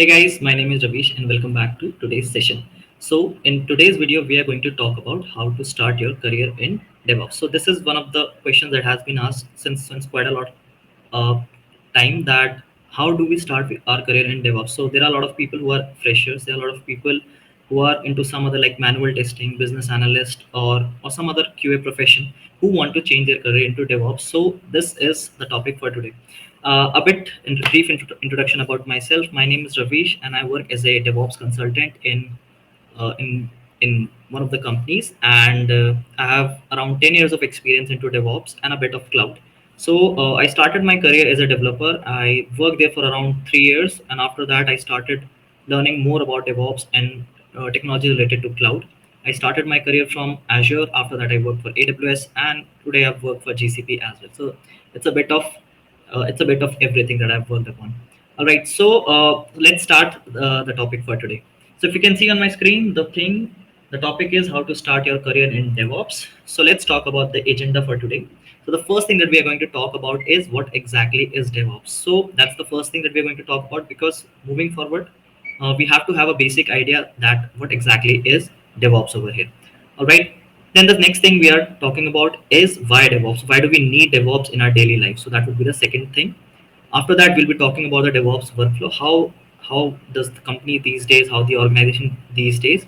Hey guys, my name is Ravish and welcome back to today's session. So in today's video, we are going to talk about how to start your career in DevOps. So this is one of the questions that has been asked since quite a lot uh, time, that how do we start our career in DevOps? So there are a lot of people who are freshers. There are a lot of people who are into some other like manual testing, business analyst, or some other QA profession who want to change their career into DevOps. So this is the topic for today. A bit in brief introduction about myself. My name is Ravish, and I work as a DevOps consultant uh, in in one of the companies, and I have around 10 years of experience into DevOps and a bit of cloud. So I started my career as a developer. I worked there for around 3 years, and after that, I started learning more about DevOps and technology related to cloud. I started my career from Azure. After that, I worked for AWS, and today I've worked for GCP as well. So it's a bit of everything that I've worked upon. All right, so let's start the topic for today. So if you can see on my screen, the topic is how to start your career in DevOps. So let's talk about the agenda for today. So the first thing that we are going to talk about is what exactly is DevOps. So that's the first thing that we're going to talk about, because moving forward, we have to have a basic idea that what exactly is DevOps over here. All right. Then the next thing we are talking about is why DevOps. Why do we need DevOps in our daily life? So that would be the second thing. After that, we'll be talking about the DevOps workflow. How does the company these days, how the organization these days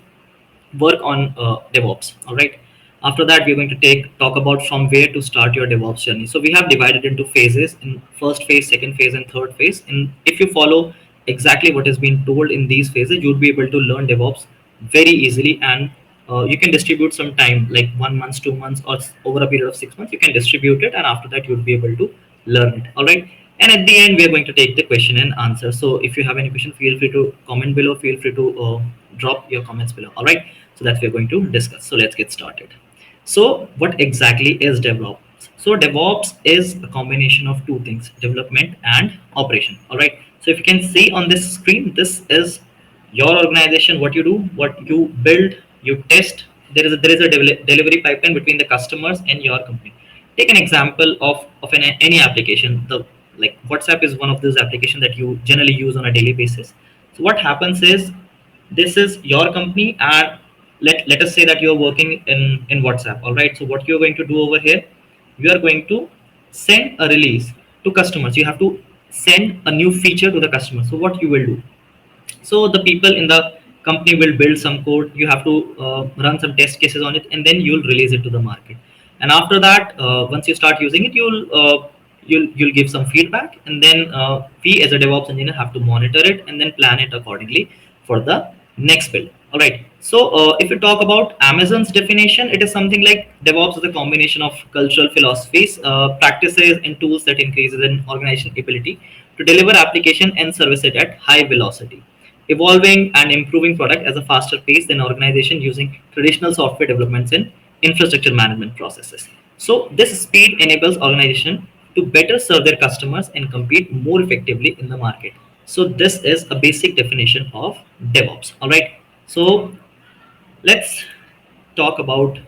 work on DevOps. All right. After that, we're going to talk about from where to start your DevOps journey. So we have divided into phases: in first phase, second phase, and third phase. And if you follow exactly what is being told in these phases, you'll be able to learn DevOps very easily, and you can distribute some time, like 1 month, 2 months, or over a period of 6 months. You can distribute it, and after that, you'll be able to learn it. All right. And at the end, we are going to take the question and answer. So if you have any question, feel free to comment below. Feel free to drop your comments below. All right. So that we're going to discuss. So let's get started. So what exactly is DevOps? So DevOps is a combination of two things: development and operation. All right. So if you can see on this screen, this is your organization, what you do, what you build, you test. There is a delivery pipeline between the customers and your company. Take an example of any application. The like WhatsApp is one of those applications that you generally use on a daily basis. So what happens is, this is your company, and let us say that you're working in WhatsApp. All right, so what you're going to do over here, you are going to send a release to customers. You have to send a new feature to the customer. So what you will do, so the people in the company will build some code. You have to run some test cases on it, and then you'll release it to the market. And after that, once you start using it, you'll give some feedback, and then we as a DevOps engineer have to monitor it and then plan it accordingly for the next build. All right. So if you talk about Amazon's definition, it is something like DevOps is a combination of cultural philosophies, practices, and tools that increases an organization ability to deliver application and service it at high velocity, evolving and improving product as a faster pace than organization using traditional software developments and infrastructure management processes. So this speed enables organization to better serve their customers and compete more effectively in the market. So this is a basic definition of DevOps. All right. So let's talk about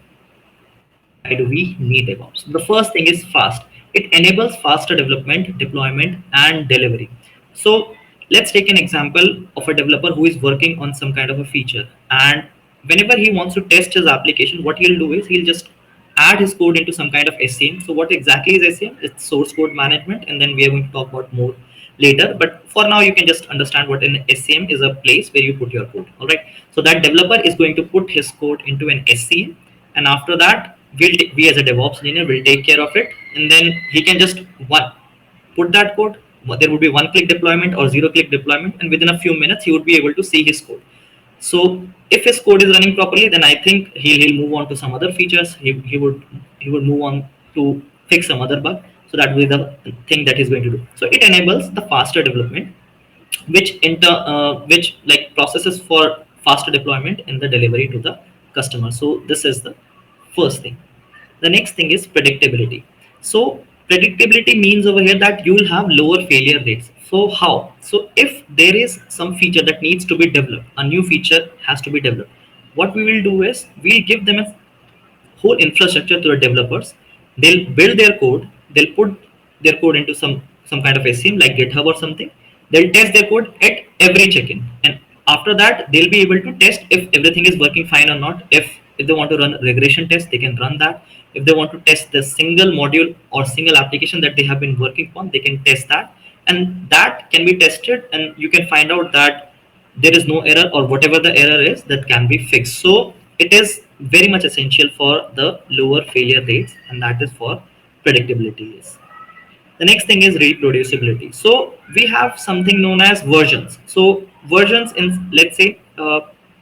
why do we need DevOps. The first thing is fast. It enables faster development, deployment, and delivery. So let's take an example of a developer who is working on some kind of a feature, and whenever he wants to test his application, what he'll do is he'll just add his code into some kind of SCM. So what exactly is SCM? It's source code management, and then we are going to talk about more later. But for now, you can just understand what an SCM is: a place where you put your code. All right. So that developer is going to put his code into an SCM, and after that, we as a DevOps engineer will take care of it, and then he can just put that code. There would be one-click deployment or zero-click deployment, and within a few minutes, he would be able to see his code. So if his code is running properly, then I think he'll move on to some other features. He would move on to fix some other bug. So that will be the thing that he's going to do. So it enables the faster development, which like processes for faster deployment and the delivery to the customer. So this is the first thing. The next thing is predictability. So predictability means over here that you will have lower failure rates. So how? So if there is some feature that needs to be developed, a new feature has to be developed, what we will do is we'll give them a whole infrastructure to the developers. They'll build their code, they'll put their code into some kind of SCM like GitHub or something, They'll test their code at every check-in, and after that they'll be able to test if everything is working fine or not. If they want to run a regression test, they can run that. If they want to test the single module or single application that they have been working on, they can test that, and that can be tested, and you can find out that there is no error, or whatever the error is, that can be fixed. So it is very much essential for the lower failure rates, and that is for predictability. The next thing is reproducibility. So we have something known as versions. So versions in, let's say,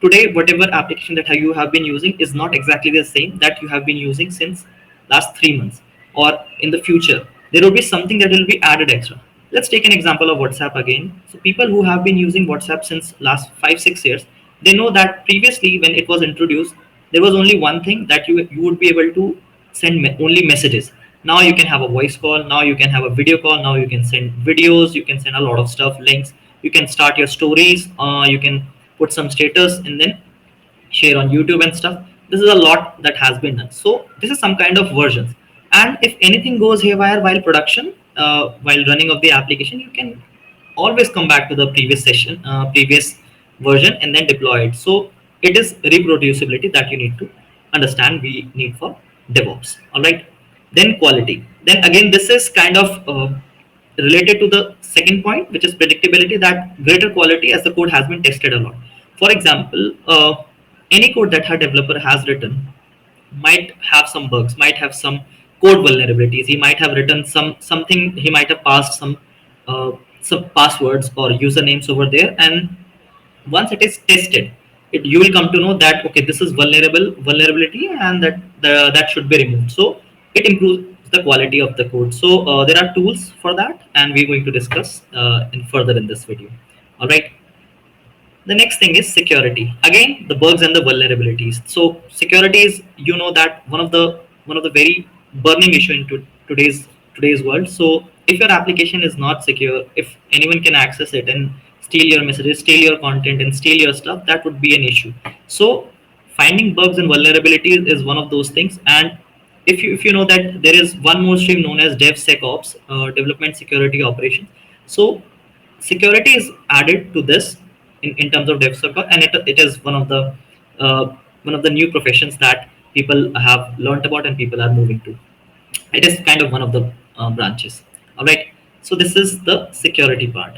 today whatever application that you have been using is not exactly the same that you have been using since last 3 months, or in the future there will be something that will be added extra. Let's take an example of WhatsApp again. So people who have been using WhatsApp since last 5-6 years, they know that previously when it was introduced, there was only one thing that you would be able to send only messages. Now you can have a voice call, now you can have a video call, now you can send videos, you can send a lot of stuff, links, you can start your stories, you can put some status and then share on YouTube and stuff. This is a lot that has been done. So this is some kind of versions, and if anything goes haywire while production, while running of the application, you can always come back to the previous session, previous version, and then deploy it. So it is reproducibility that you need to understand, we need for DevOps. All right. Then quality. Then again, this is kind of related to the second point, which is predictability, that greater quality as the code has been tested a lot. For example, any code that a developer has written might have some bugs, might have some code vulnerabilities. He might have written something, he might have passed some passwords or usernames over there, and once it is tested, you will come to know that okay, this is vulnerability, and that should be removed. So it improves the quality of the code. So there are tools for that, and we're going to discuss in further in this video. All right. The next thing is security. Again, the bugs and the vulnerabilities. So security is, you know, that one of the very burning issue in today's world. So if your application is not secure, if anyone can access it and steal your messages, steal your content, and steal your stuff, that would be an issue. So finding bugs and vulnerabilities is one of those things. And if you know that there is one more stream known as DevSecOps, development security operations. So security is added to this in terms of DevSecOps, and it is one of the new professions that people have learned about and people are moving to. It is kind of one of the branches. All right. So this is the security part,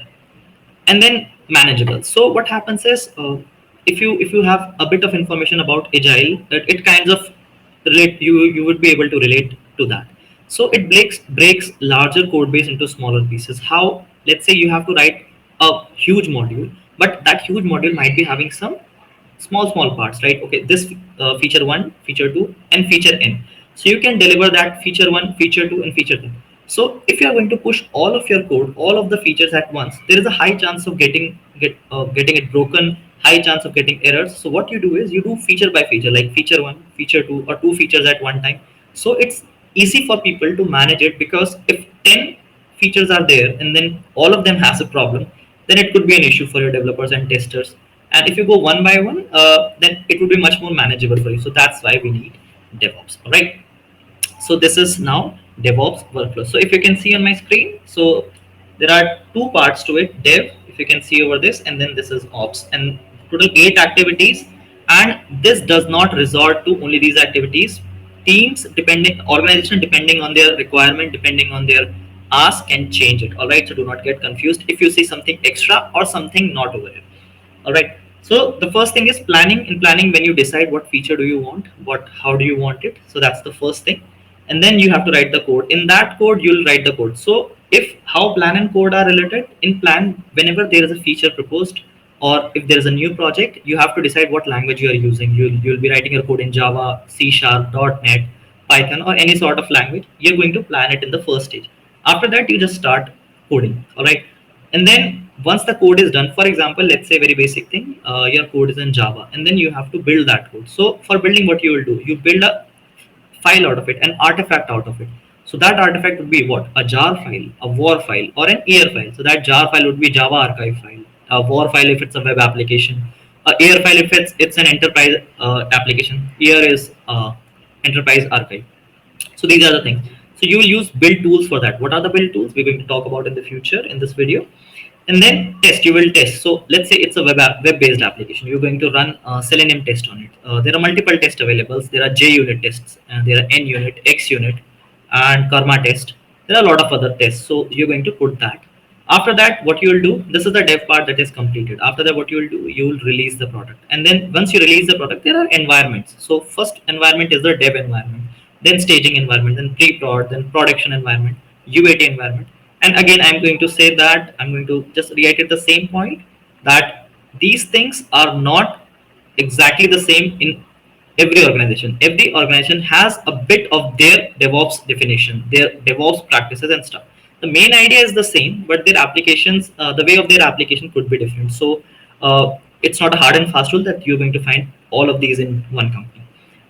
and then manageable. So what happens is, if you have a bit of information about agile, it kinds of relate, you would be able to relate to that. So it breaks larger code base into smaller pieces. How, let's say you have to write a huge module, but that huge module might be having some small parts, right? Okay, this feature 1, feature 2, and feature n. So you can deliver that feature 1, feature 2, and feature 3. So if you are going to push all of your code, all of the features at once, there is a high chance of getting it broken, high chance of getting errors. So what you do is you do feature by feature, like feature 1, feature 2, or 2 features at one time. So it's easy for people to manage it, because if 10 features are there and then all of them has a problem, then it could be an issue for your developers and testers. And if you go one by one, then it would be much more manageable for you. So that's why we need DevOps. All right. So this is now DevOps workflow. So if you can see on my screen, so there are two parts to it. Dev, if you can see over this, and then this is Ops, and total 8 activities. And this does not resort to only these activities. Teams, organization, depending on their requirement, depending on their ask, can change it. All right. So do not get confused if you see something extra or something not over here. All right. So the first thing is planning. In planning, when you decide what feature do you want, how do you want it, so that's the first thing. And then you have to write the code. In that code, you'll write the code. So if how plan and code are related, in plan, whenever there is a feature proposed, or if there is a new project, you have to decide what language you are using. You'll be writing your code in Java, C#, .NET, Python, or any sort of language. You're going to plan it in the first stage. After that, you just start coding. All right. And then once the code is done, for example, let's say very basic thing, your code is in Java, and then you have to build that code. So for building, what you will do, you build a file out of it, an artifact out of it. So that artifact would be what? A jar file, a war file, or an EAR file. So that jar file would be Java archive file, a war file if it's a web application, a EAR file if it's an enterprise application. EAR is enterprise archive. So these are the things. So you will use build tools for that. What are the build tools? We're going to talk about in the future in this video. And then test, you will test. So let's say it's a web based application, you're going to run selenium test on it. There are multiple tests available. There are JUnit tests, there are NUnit, XUnit, and karma test. There are a lot of other tests, so you're going to put that. After that, what you will do, this is the dev part that is completed. After that, what you will do, you will release the product. And then once you release the product, there are environments. So first environment is the dev environment, then staging environment, then pre-prod, then production environment, UAT environment. And again, I'm going to say that, I'm going to just reiterate the same point, that these things are not exactly the same in every organization. Every organization has a bit of their DevOps definition, their DevOps practices and stuff. The main idea is the same, but their applications, the way of their application could be different. So it's not a hard and fast rule that you're going to find all of these in one company.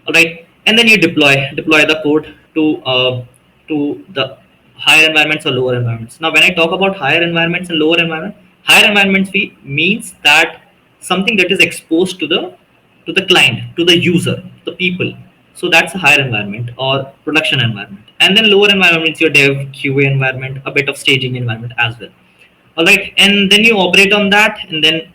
All right, and then you deploy the code to the higher environments or lower environments. Now when I talk about higher environments and lower environment, higher environments means that something that is exposed to the client, to the user, the people. So that's a higher environment or production environment. And then lower environment is your dev QA environment, a bit of staging environment as well. All right, and then you operate on that, and then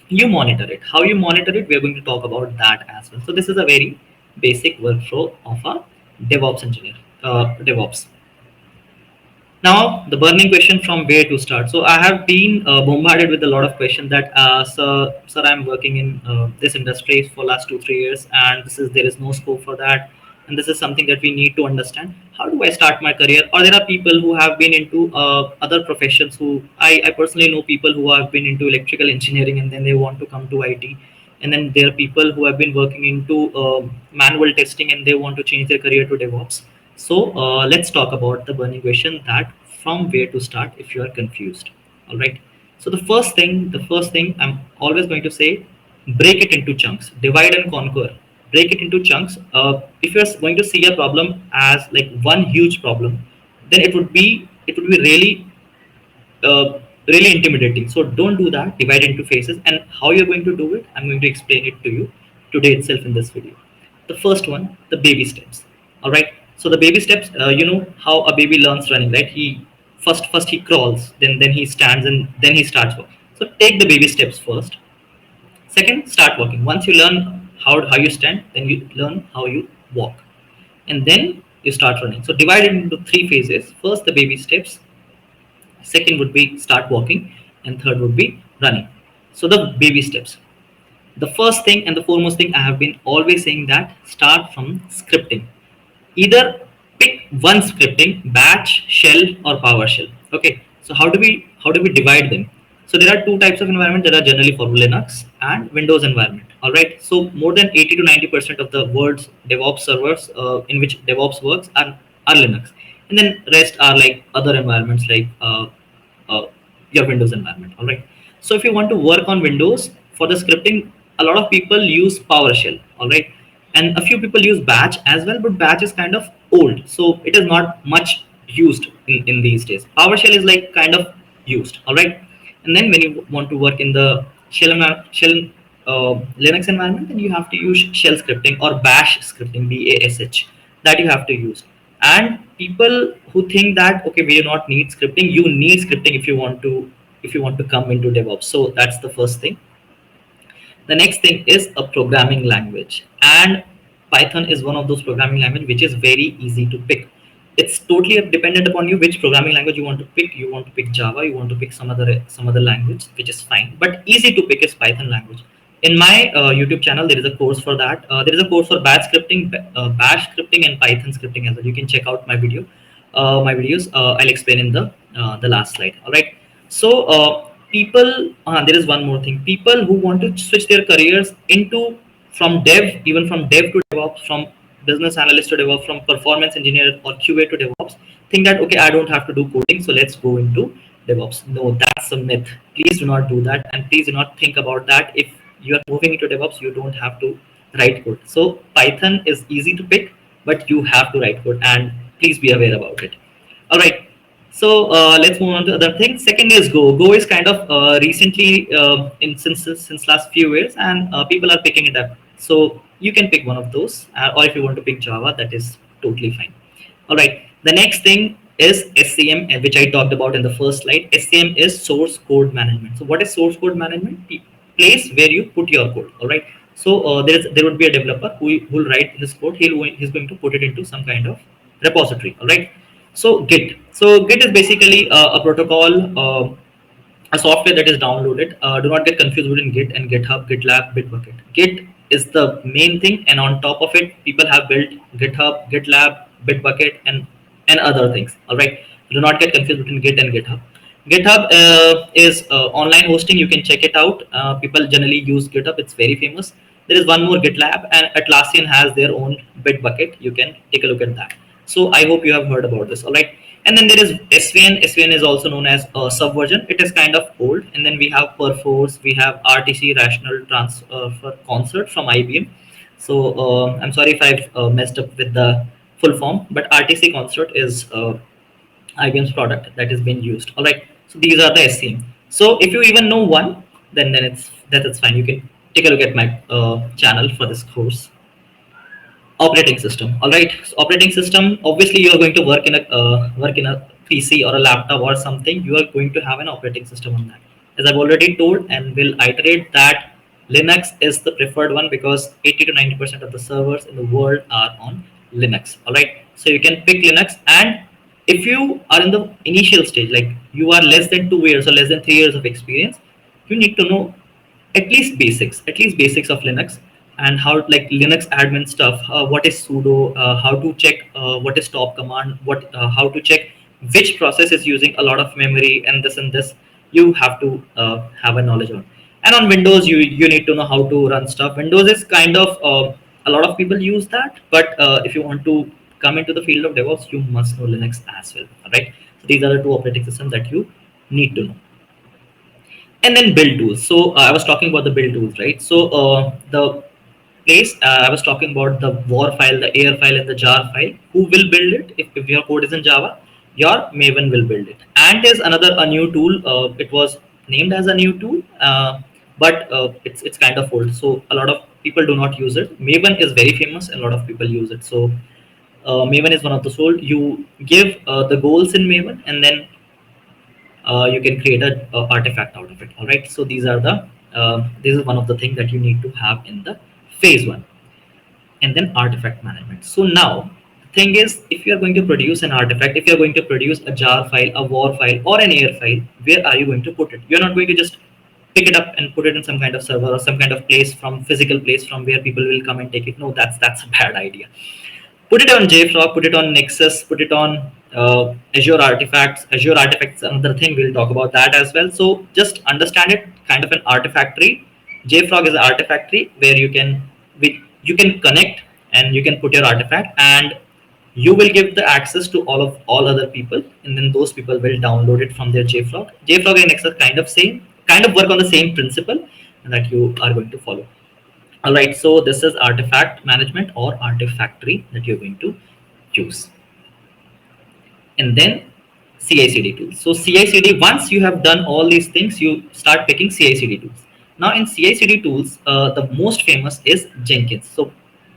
you monitor it. How you monitor it, we're going to talk about that as well. So this is a very basic workflow of a DevOps engineer, DevOps. Now, the burning question, from where to start. So I have been bombarded with a lot of questions that, sir, I'm working in this industry for last 2 3 years, and there is no scope for that, and this is something that we need to understand. How do I start my career? Or there are people who have been into other professions. Who I personally know people who have been into electrical engineering, and then they want to come to IT. And then there are people who have been working into manual testing, and they want to change their career to DevOps. So let's talk about the burning question, that from where to start if you are confused. All right. So the first thing I'm always going to say, break it into chunks, divide and conquer. Break it into chunks. If you're going to see a problem as like one huge problem, then it would be really intimidating. So don't do that. Divide into phases. And how you're going to do it, I'm going to explain it to you today itself in this video. The first one, the baby steps. All right. So the baby steps, you know how a baby learns running, right? He first he crawls, then he stands, and then he starts walking. So take the baby steps first. Second, start walking. Once you learn how you stand, then you learn how you walk, and then you start running. So divide it into three phases. First, the baby steps. Second would be start walking, and third would be running. So the baby steps. The first thing and the foremost thing, I have been always saying that start from scripting. Either pick one scripting, batch, shell, or PowerShell. Okay, so how do we divide them? So there are two types of environment that are generally for Linux and Windows environment. All right, so more than 80 to 90% of the world's DevOps servers in which DevOps works are Linux, and then rest are like other environments like uh, your Windows environment. All right, so if you want to work on Windows for the scripting, a lot of people use PowerShell. All right, and a few people use batch as well, but batch is kind of old, so it is not much used in these days. PowerShell is like kind of used. All right, and then when you want to work in the shell Linux environment, then you have to use shell scripting or bash scripting, BASH, that you have to use. And people who think that, okay, we do not need scripting, you need scripting if you want to come into DevOps. So that's the first thing. The next thing is a programming language, and Python is one of those programming language which is very easy to pick. It's totally dependent upon you which programming language you want to pick. You want to pick Java, you want to pick some other language, which is fine. But easy to pick is Python language. In my YouTube channel, there is a course for that. There is a course for Bash scripting, Bash scripting, and Python scripting as well. You can check out my videos. I'll explain in the last slide. All right. So there is one more thing. People who want to switch their careers into even from dev to DevOps, from business analyst to DevOps, from performance engineer or QA to DevOps, think that, okay, I don't have to do coding, so let's go into DevOps. No, that's a myth. Please do not do that, and please do not think about that. If you are moving into DevOps, you don't have to write code. So Python is easy to pick, but you have to write code, and please be aware about it. All right. So let's move on to other things. Second is Go. Go is kind of recently since last few years, and people are picking it up. So you can pick one of those, or if you want to pick Java, that is totally fine. All right. The next thing, is SCM, which I talked about in the first slide. SCM is source code management. So what is source code management? Place where you put your code. All right. So there would be a developer who will write his code. He's going to put it into some kind of repository. All right. So Git. So Git is basically a protocol. A software that is downloaded. Do not get confused between Git and GitHub, GitLab, Bitbucket. Git is the main thing, and on top of it, people have built GitHub, GitLab, Bitbucket, and other things. All right, do not get confused between Git and GitHub. GitHub is online hosting. You can check it out. People generally use GitHub. It's very famous. There is one more GitLab, and Atlassian has their own Bitbucket. You can take a look at that. So I hope you have heard about this. All right. And then there is SVN. SVN is also known as Subversion. It is kind of old. And then we have Perforce. We have RTC, Rational Transfer Concert from IBM. So I'm sorry if I've messed up with the full form, but RTC Concert is IBM's product that is being used. All right. So these are the SCM. So if you even know one, then it's fine. You can take a look at my channel for this course. Operating system. All right. So operating system. Obviously, you are going to work in a PC or a laptop or something. You are going to have an operating system on that. As I've already told, and will iterate that Linux is the preferred one because 80 to 90% of the servers in the world are on Linux. All right. So you can pick Linux, and if you are in the initial stage, like you are less than 2 years or less than 3 years of experience, you need to know at least basics of Linux, and how, like, Linux admin stuff, what is sudo, how to check what is stop command, what how to check which process is using a lot of memory, and this you have to have a knowledge on. And on Windows, you need to know how to run stuff. Windows is kind of a lot of people use that, but if you want to come into the field of DevOps, you must know Linux as well. All right. So these are the two operating systems that you need to know. And then build tools. So I was talking about the build tools, right? So the place, I was talking about the war file, the air file, and the jar file. Who will build it? If your code is in Java, your Maven will build it. And there's a new tool. It was named as a new tool, but it's kind of old, so a lot of people do not use it. Maven is very famous and a lot of people use it. So Maven is one of the tool. You give the goals in Maven, and then you can create a artifact out of it. All right. So these are the this is one of the things that you need to have in the phase one. And then artifact management. So now the thing is, if you are going to produce an artifact, if you are going to produce a jar file, a war file, or an air file, where are you going to put it? You're not going to just pick it up and put it in some kind of server or some kind of place, from physical place from where people will come and take it. No, that's a bad idea. Put it on JFrog, put it on Nexus, put it on Azure Artifacts. Azure Artifacts is another thing. We'll talk about that as well. So just understand it, kind of an artifactory. JFrog is an artifactory where you can connect and you can put your artifact, and you will give the access to all other people, and then those people will download it from their JFrog. JFrog and Nexus kind of work on the same principle that you are going to follow. All right, so this is artifact management or artifactory that you're going to use. And then CI/CD tools. So CI/CD, once you have done all these things, you start picking CI/CD tools. Now in CI/CD tools, the most famous is Jenkins. So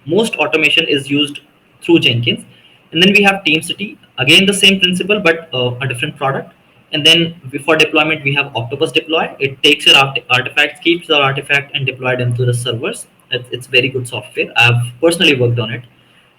most automation is used through Jenkins. And then we have TeamCity, again the same principle, but a different product. And then before deployment, we have Octopus Deploy. It takes your artifacts, keeps the artifact, and deploy them to the servers. It's very good software. I've personally worked on it.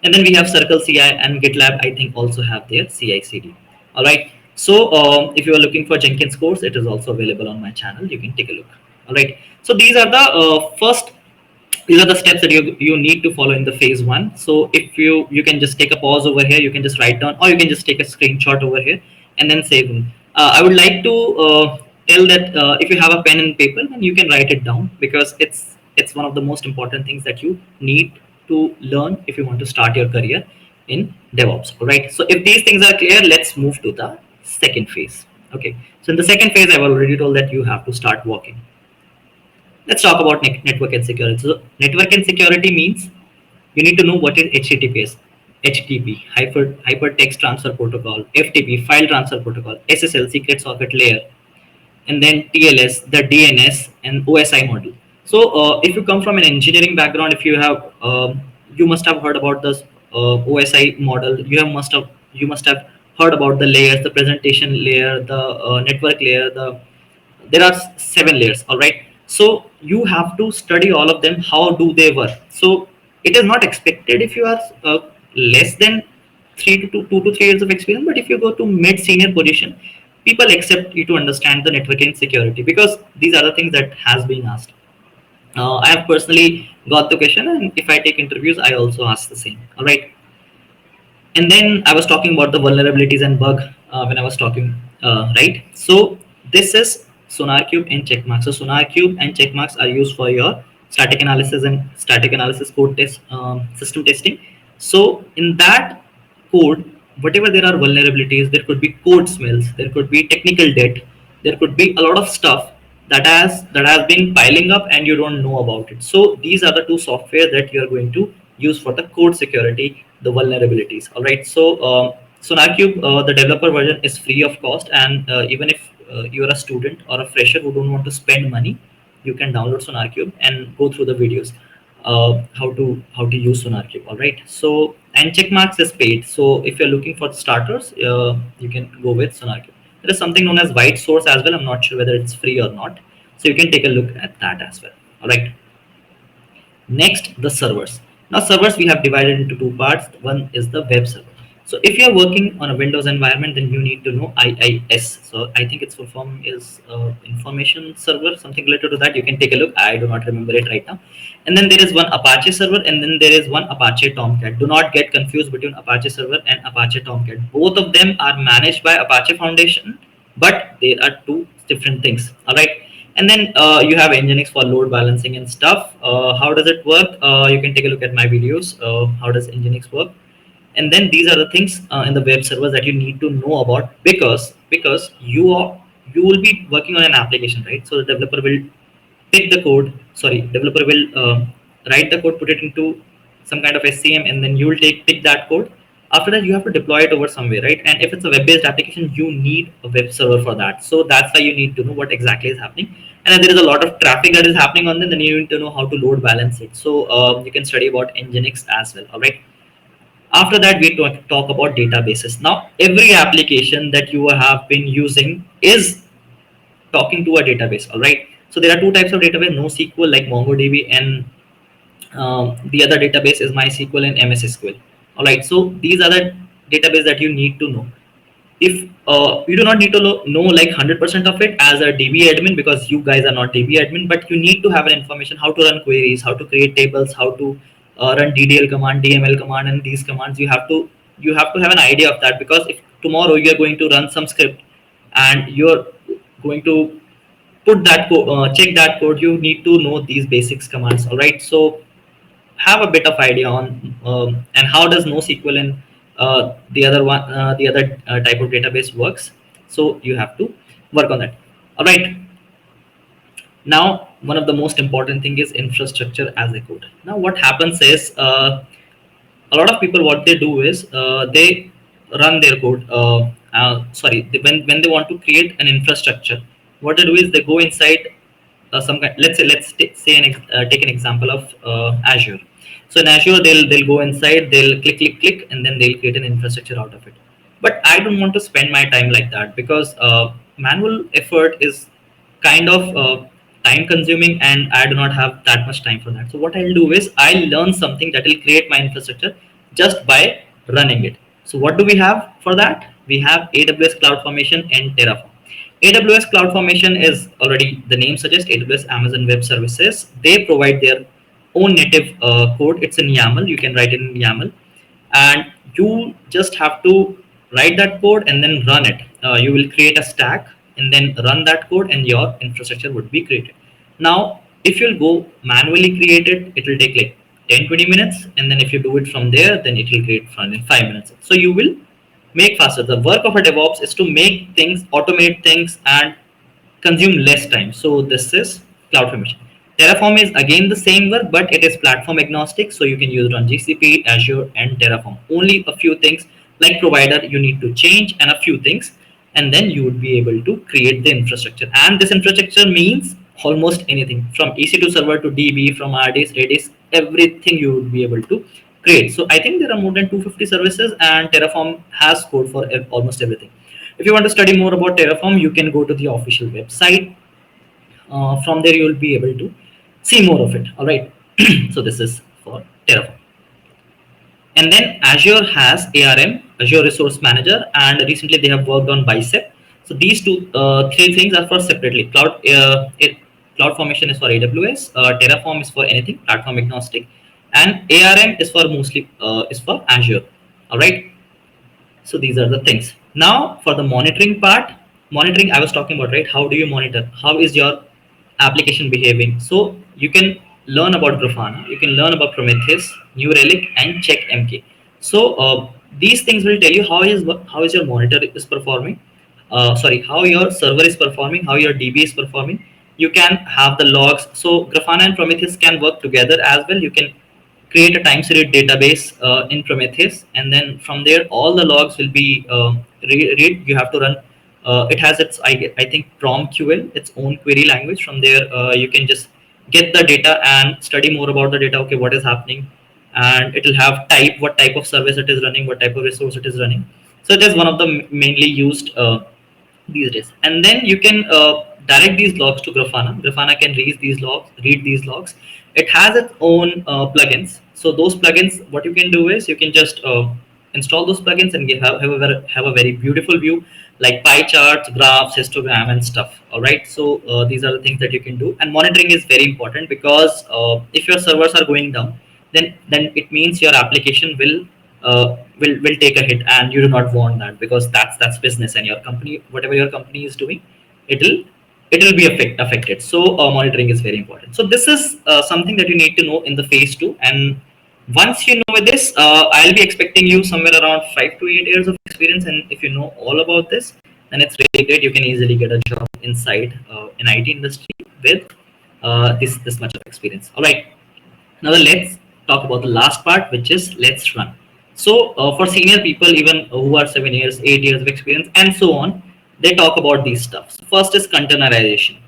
And then we have Circle CI, and GitLab, I think, also have their CI/CD. All right. So if you are looking for Jenkins course, it is also available on my channel. You can take a look. All right. So these are the steps that you need to follow in the phase one. So if you can just take a pause over here, you can just write down, or you can just take a screenshot over here and then save them. I would like to tell that if you have a pen and paper, then you can write it down, because it's one of the most important things that you need to learn if you want to start your career in DevOps. All right. So if these things are clear, let's move to the second phase. Okay. So in the second phase, I've already told that you have to start working. Let's talk about network and security. So network and security means you need to know what is HTTPS, HTTP, Hypertext Transfer Protocol, FTP, File Transfer Protocol, SSL, Secret Socket Layer, and then TLS, the DNS, and OSI model. So if you come from an engineering background, if you have, you must have heard about this OSI model. You must have heard about the layers, the presentation layer, the network layer, there are 7 layers, all right. So you have to study all of them, how do they work. So it is not expected if you are less than 2 to 3 years of experience, but if you go to mid senior position, people accept you to understand the networking security, because these are the things that has been asked. I have personally got the question, and if I take interviews, I also ask the same, all right. And then I was talking about the vulnerabilities and bug when I was talking, right? So this is SonarQube and checkmarks. So SonarQube and checkmarks are used for your static analysis and static analysis code test, system testing. So in that code, whatever there are vulnerabilities, there could be code smells, there could be technical debt, there could be a lot of stuff that has been piling up and you don't know about it. So these are the two software that you are going to use for the code security, the vulnerabilities, all right. So SonarQube, the developer version is free of cost, and even if you're a student or a fresher who don't want to spend money, you can download SonarQube and go through the videos, how to use SonarQube, all right. So, and checkmarks is paid, so if you're looking for starters, you can go with SonarQube. There is something known as white source as well. I'm not sure whether it's free or not, so you can take a look at that as well, all right. Next, the servers. Now, servers we have divided into two parts. One is the web server. So if you're working on a Windows environment, then you need to know IIS. So I think its full form is information server, something related to that. You can take a look. I do not remember it right now. And then there is one Apache server, and then there is one Apache Tomcat. Do not get confused between Apache server and Apache Tomcat. Both of them are managed by Apache Foundation, but they are two different things. All right. And then you have Nginx for load balancing and stuff. How does it work? You can take a look at my videos. How does Nginx work? And then these are the things in the web servers that you need to know about, because you will be working on an application, right? So the developer will pick the code. Sorry, developer will write the code, put it into some kind of SCM, and then you will pick that code. After that, you have to deploy it over somewhere, right? And if it's a web-based application, you need a web server for that. So that's why you need to know what exactly is happening. And if there is a lot of traffic that is happening on them, then you need to know how to load balance it. So you can study about Nginx as well. All right. After that, we talk about databases. Now, every application that you have been using is talking to a database. All right. So there are two types of database: NoSQL like MongoDB, and the other database is MySQL and MS SQL. All right. So these are the database that you need to know. If you do not need to know like 100% of it as a DB admin, because you guys are not DB admin, but you need to have an information how to run queries, how to create tables, how to run DDL command, DML command, and these commands. You have to have an idea of that, because if tomorrow you are going to run some script and you're going to put that check that code, you need to know these basics commands. All right. So have a bit of idea on and how does NoSQL and the other type of database works. So you have to work on that. All right. Now, one of the most important thing is infrastructure as a code. Now, what happens is a lot of people, what they do is they run their code. When they want to create an infrastructure, what they do is they go inside some kind. Take an example of Azure. So in Azure, they'll go inside, they'll click, and then they'll create an infrastructure out of it. But I don't want to spend my time like that, because manual effort is kind of time consuming, and I do not have that much time for that. So what I'll do is I'll learn something that will create my infrastructure just by running it. So what do we have for that? We have AWS CloudFormation and Terraform. AWS CloudFormation is already, the name suggests, AWS Amazon Web Services. They provide their own native code. It's in YAML. You can write it in YAML, and you just have to write that code and then run it. You will create a stack and then run that code, and your infrastructure would be created. Now, if you'll go manually create it, it will take like 10-20 minutes, and then if you do it from there, then it will create in 5 minutes. So you will make faster. The work of a DevOps is to make things, automate things, and consume less time. So this is CloudFormation. Terraform is again the same work, but it is platform agnostic. So you can use it on GCP, Azure, and Terraform. Only a few things like provider you need to change, and a few things, and then you would be able to create the infrastructure. And this infrastructure means almost anything from EC2 server to DB, from RDS, Redis, everything you would be able to create. So I think there are more than 250 services, and Terraform has code for almost everything. If you want to study more about Terraform, you can go to the official website. From there, you will be able to see more of it. All right. So this is for Terraform. And then Azure has ARM, Azure Resource Manager, and recently they have worked on Bicep. So these three things are for separately. CloudFormation is for AWS, Terraform is for anything platform agnostic, and ARM is for mostly is for Azure. All right. So these are the things. Now for the monitoring part, monitoring I was talking about, right? How do you monitor? How is your application behaving? So you can learn about Grafana, you can learn about Prometheus, New Relic, and Check MK. So these things will tell you how is your monitor is performing. Sorry, how your server is performing, how your DB is performing. You can have the logs. So Grafana and Prometheus can work together as well. You can create a time series database in Prometheus, and then from there all the logs will be read. You have to run. It has its I think PromQL, its own query language. From there you can just get the data and study more about the data. Okay, what is happening, and it will have type, what type of service it is running, what type of resource it is running. So it is one of the mainly used these days. And then you can direct these logs to Grafana. Grafana can read these logs. It has its own plugins. So those plugins, what you can do is you can just install those plugins and have a very beautiful view, like pie charts, graphs, histogram, and stuff. All right. So these are the things that you can do. And monitoring is very important, because if your servers are going down, then it means your application will take a hit, and you do not want that, because that's business, and your company, whatever your company is doing, it'll it'll be affected. So monitoring is very important. So this is something that you need to know in the phase 2. And once you know this, I'll be expecting you somewhere around 5 to 8 years of experience. And if you know all about this, then it's really great. You can easily get a job inside in IT industry with this much of experience. All right. Now let's talk about the last part, which is let's run. So for senior people, even who are 7 years, 8 years of experience, and so on, they talk about these stuff. So first is containerization.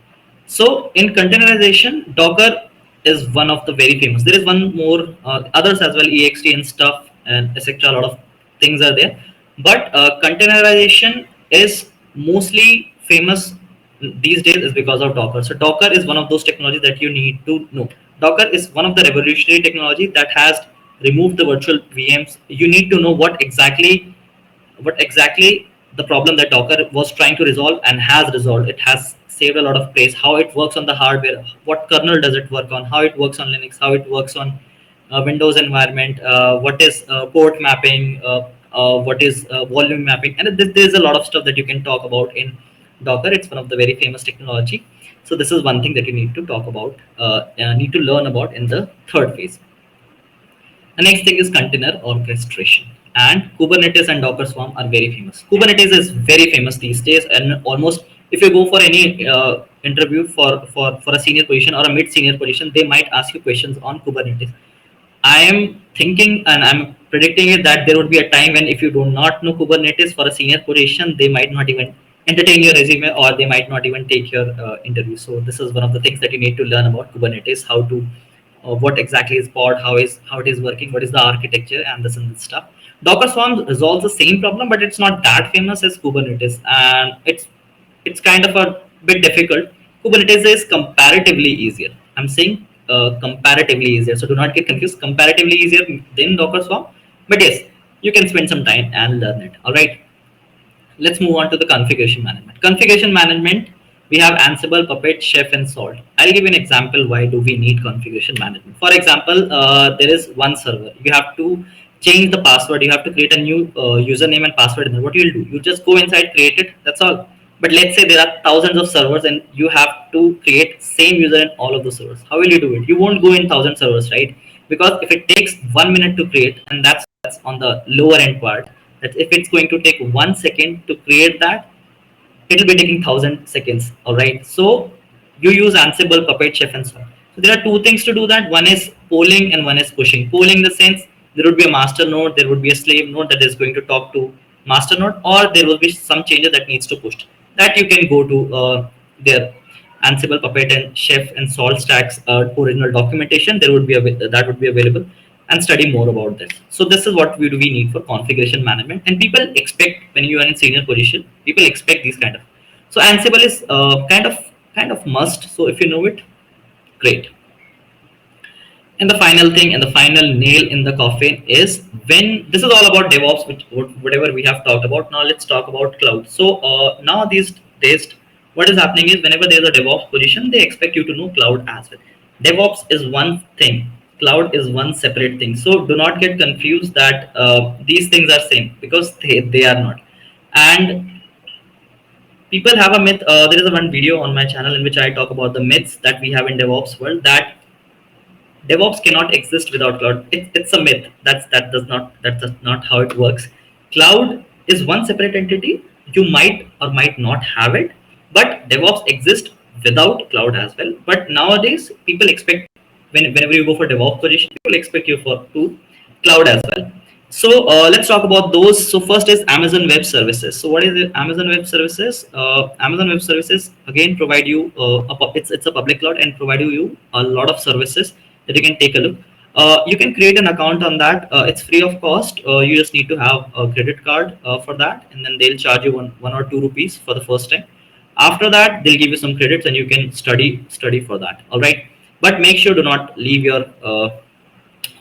So in containerization, Docker is one of the very famous. There is one more, others as well, ext and stuff, and etc. A lot of things are there, but containerization is mostly famous these days is because of Docker. So Docker is one of those technologies that you need to know. Docker is one of the revolutionary technology that has removed the virtual VMs. You need to know what exactly the problem that Docker was trying to resolve and has resolved. It has saved a lot of place. How it works on the hardware, what kernel does it work on, how it works on Linux, how it works on Windows environment, what is port mapping, what is volume mapping, and there's a lot of stuff that you can talk about in Docker. It's one of the very famous technology. So this is one thing that you need to talk about, need to learn about in the third phase. The next thing is container orchestration. And Kubernetes and Docker Swarm are very famous. Kubernetes is very famous these days, and almost if you go for any interview for a senior position or a mid-senior position, they might ask you questions on Kubernetes. I am thinking and I'm predicting it that there would be a time when if you do not know Kubernetes for a senior position, they might not even entertain your resume, or they might not even take your interview. So this is one of the things that you need to learn about Kubernetes, how to what exactly is pod, how it is working, what is the architecture, and this and this stuff. Docker Swarm resolves the same problem, but it's not that famous as Kubernetes, and it's kind of a bit difficult. Kubernetes is comparatively easier. I'm saying comparatively easier, so do not get confused. Comparatively easier than Docker Swarm, but yes, you can spend some time and learn it. All right. Let's move on to the configuration management. Configuration management, we have Ansible, Puppet, Chef, and Salt. I'll give you an example. Why do we need configuration management? For example, there is one server. You have to change the password. You have to create a new username and password. And what you'll do, you just go inside, create it. That's all. But let's say there are thousands of servers, and you have to create same user in all of the servers. How will you do it? You won't go in 1,000 servers, right? Because if it takes 1 minute to create, and that's on the lower end part, that if it's going to take 1 second to create that, it'll be taking 1,000 seconds. All right. So you use Ansible, Puppet, Chef, and so on. So there are two things to do that. One is polling and one is pushing. Polling in the sense there would be a master node, there would be a slave node that is going to talk to master node, or there will be some changes that needs to push. That you can go to their Ansible, Puppet, and Chef and Salt stacks original documentation. There would be that would be available, and study more about this. So this is what we need for configuration management. And people expect, when you are in senior position, people expect these kind of. So Ansible is kind of must. So if you know it, great. And the final thing and the final nail in the coffin is, when this is all about DevOps, which whatever we have talked about. Now let's talk about cloud. So now these days, what is happening is, whenever there's a DevOps position, they expect you to know cloud as well. DevOps is one thing, cloud is one separate thing. So do not get confused that these things are same, because they are not. And people have a myth. There is a one video on my channel in which I talk about the myths that we have in DevOps world, that DevOps cannot exist without cloud. It's a myth. That's not how it works. Cloud is one separate entity. You might or might not have it, but DevOps exists without cloud as well. But nowadays, people expect, whenever you go for DevOps position, people expect you for to cloud as well. So let's talk about those. So first is Amazon Web Services. So what is it? Amazon Web Services? Amazon Web Services again provide you it's a public cloud, and provide you a lot of services that you can take a look. You can create an account on that. It's free of cost. You just need to have a credit card for that, and then they'll charge you one or two rupees for the first time. After that, they'll give you some credits, and you can study for that. All right, but make sure do not leave your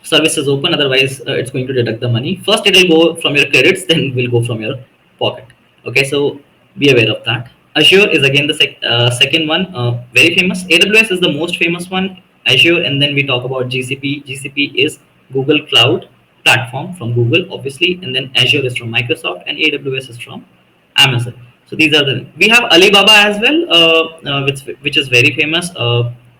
service is open, otherwise it's going to deduct the money. First it will go from your credits, then will go from your pocket. Okay, so be aware of that. Azure is again the second one, very famous. AWS is the most famous one. Azure, and then we talk about GCP. GCP is Google Cloud Platform from Google, obviously, and then Azure is from Microsoft, and AWS is from Amazon. So these are the, we have Alibaba as well, which is very famous,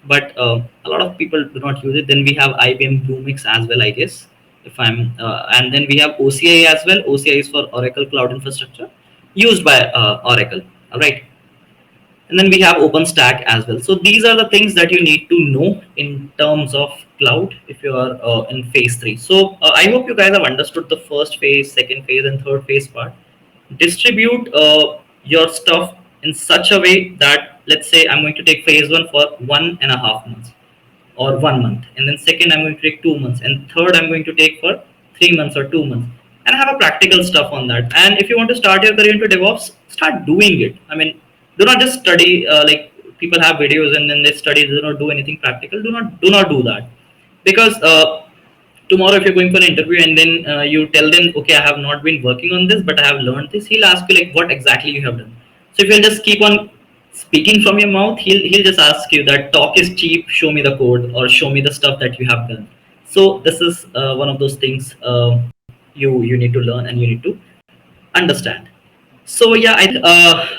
but a lot of people do not use it. Then we have IBM Bluemix as well, I guess, if I'm, and then we have OCI as well. OCI is for Oracle Cloud Infrastructure, used by Oracle. All right, and then we have OpenStack as well. So these are the things that you need to know in terms of cloud if you are in phase 3. So I hope you guys have understood the first phase, second phase, and third phase part. Distribute your stuff in such a way that, let's say I'm going to take phase 1 for 1.5 months or 1 month, and then second I'm going to take 2 months, and third I'm going to take for 3 months or 2 months, and have a practical stuff on that. And if you want to start your career into DevOps, start doing it. I mean, do not just study like people have videos and then they study, do not do anything practical. Do not do that, because tomorrow if you're going for an interview and then you tell them, okay, I have not been working on this, but I have learned this, he'll ask you like what exactly you have done. So if you just keep on speaking from your mouth, he'll just ask you that talk is cheap, show me the code or show me the stuff that you have done. So this is one of those things you need to learn and you need to understand. So yeah,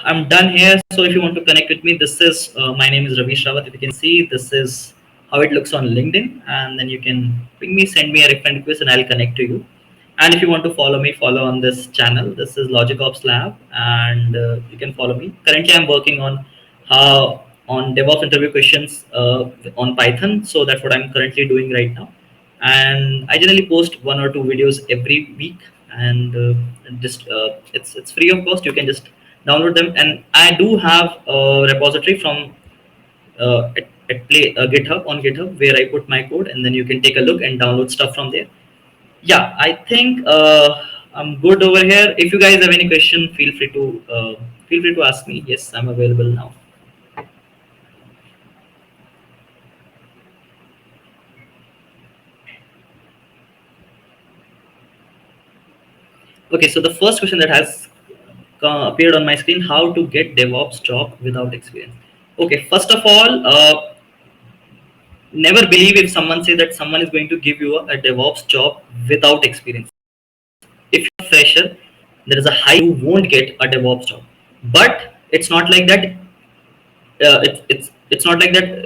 I'm done here. So if you want to connect with me, this is my name is Ravish Rawat. If you can see, this is how it looks on LinkedIn, and then you can ping me, send me a friend request, and I'll connect to you. And if you want to follow me, follow on this channel. This is Logic Ops Lab, and you can follow me. Currently, I'm working on DevOps interview questions on Python. So that's what I'm currently doing right now. And I generally post 1 or 2 videos every week, and just it's free of cost. You can just download them, and I do have a repository from GitHub, on GitHub, where I put my code, and then you can take a look and download stuff from there. Yeah, I think I'm good over here. If you guys have any question, feel free to ask me. Yes, I'm available now. Okay, so the first question that has appeared on my screen: how to get DevOps job without experience? Okay, first of all, never believe if someone says that someone is going to give you a DevOps job without experience. If you're a fresher, there is a high you won't get a DevOps job. But it's not like that. It's not like that